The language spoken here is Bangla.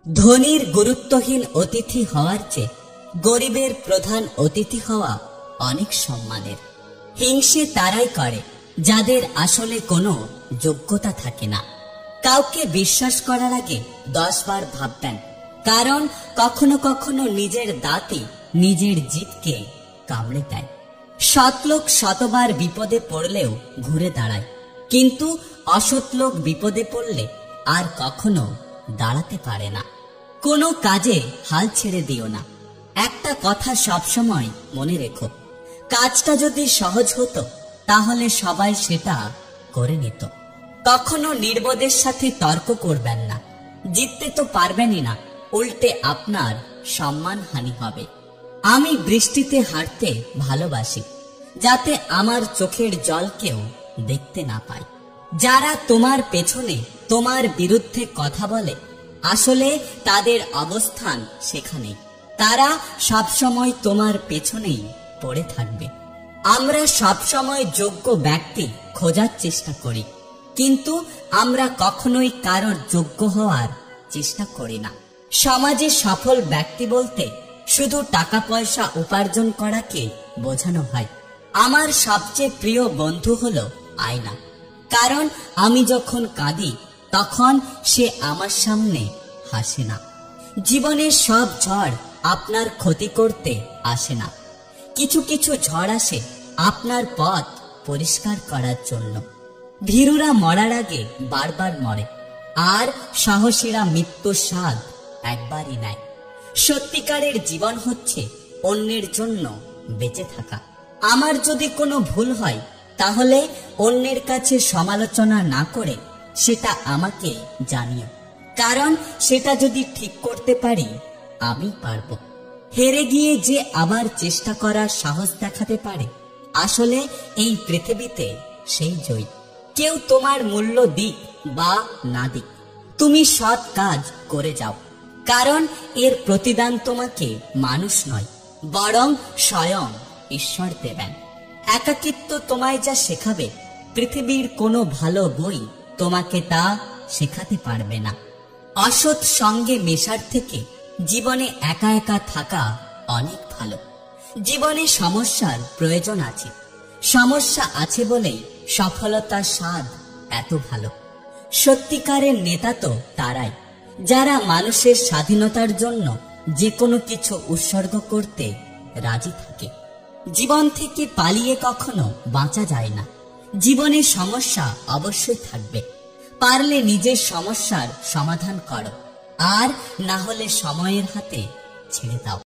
ধনীর গুরুত্বহীন অতিথি হওয়ার চেয়ে গরিবের প্রধান অতিথি হওয়া অনেক সম্মানের। হিংসে তারাই করে যাদের আসলে কোনো যোগ্যতা থাকে না। কাউকে বিশ্বাস করার আগে 10 বার ভাববেন, কারণ কখনো কখনো নিজের দাঁতই নিজের জিভকে কামড়ে দেয়। সৎ লোক শতবার বিপদে পড়লেও ঘুরে দাঁড়ায়, কিন্তু অসৎ লোক বিপদে পড়লে আর কখনো দাঁড়াতে পারে না। কোনো কাজে হাল ছেড়ে দিও না। একটা কথা সবসময় মনে রেখো, কাজটা যদি সহজ হতো তাহলে সবাই সেটা করে নিত। কখনো নির্বোধের সাথে তর্ক করবেন না, জিততে তো পারবেনই না, উল্টে আপনার সম্মানহানি হবে। আমি বৃষ্টিতে হাঁটতে ভালোবাসি, যাতে আমার চোখের জল কেউ দেখতে না পায়। যারা তোমার পেছনে তোমার বিরুদ্ধে কথা বলে, আসলে তাদের অবস্থান সেখানে। তারা সবসময় তোমার পেছনেই পড়ে থাকবে। আমরা সবসময় যোগ্য ব্যক্তি খোঁজার চেষ্টা করি, কিন্তু আমরা কখনোই কারোর যোগ্য হওয়ার চেষ্টা করি না। সমাজে সফল ব্যক্তি বলতে শুধু টাকা পয়সা উপার্জন করাকে বোঝানো হয়। আমার সবচেয়ে প্রিয় বন্ধু হলো আয়না, কারণ আমি যখন কাঁদি তখন সে আমার সামনে হাসে না। জীবনের সব ঝড় আপনার ক্ষতি করতে আসে না, কিছু কিছু ঝড় আসে আপনার পথ পরিষ্কার করার জন্য। ভীরুরা মরার আগে বারবার মরে, আর সাহসীরা মৃত্যুর স্বাদ একবারই নেয়। সত্যিকারের জীবন হচ্ছে অন্যের জন্য বেঁচে থাকা। আমার যদি কোনো ভুল হয় তাহলে অন্যের কাছে সমালোচনা না করে সেটা আমাকে জানিও, কারণ সেটা যদি ঠিক করতে পারি আমি পারবো। হেরে গিয়ে যে আবার চেষ্টা করার সাহস দেখাতে পারে, আসলে এই পৃথিবীতে সেই জয়ী। কেউ তোমার মূল্য দিক বা না দিক, তুমি সৎ কাজ করে যাও, কারণ এর প্রতিদান তোমাকে মানুষ নয়, বরং স্বয়ং ঈশ্বর দেবেন। একাকিত্ব তোমায় যা শেখাবে, পৃথিবীর কোনো ভালো বই তোমাকে তা শেখাতে পারবে না। অসৎ সঙ্গে মেশার থেকে জীবনে একা একা থাকা অনেক ভালো। জীবনে সমস্যার প্রয়োজন আছে, সমস্যা আছে বলেই সফলতার স্বাদ এত ভালো। সত্যিকারের নেতা তো তারাই, যারা মানুষের স্বাধীনতার জন্য যে কোনো কিছু উৎসর্গ করতে রাজি থাকে। জীবন থেকে পালিয়ে কখনো বাঁচা যায় না। জীবনে সমস্যা অবশ্যই থাকবে, পারলে নিজের সমস্যার সমাধান করো, আর না হলে সময়ের হাতে ছেড়ে দাও।